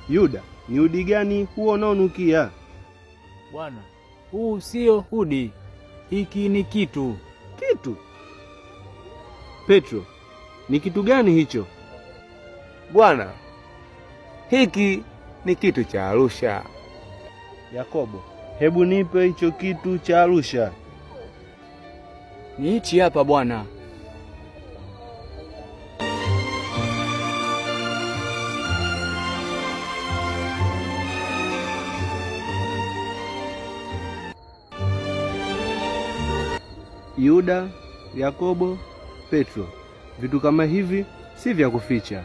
Yuda, ni udi gani huo unaonukia? Bwana, huu sio udi, hiki ni kitu. Kitu? Petro, ni kitu gani hicho? Bwana, hiki ni kitu cha Arusha. Yakobo, hebu nipe hicho kitu cha Arusha. Ni hichi hapa bwana. Yuda, Yakobo, Petro, vitu kama hivi si vya kuficha.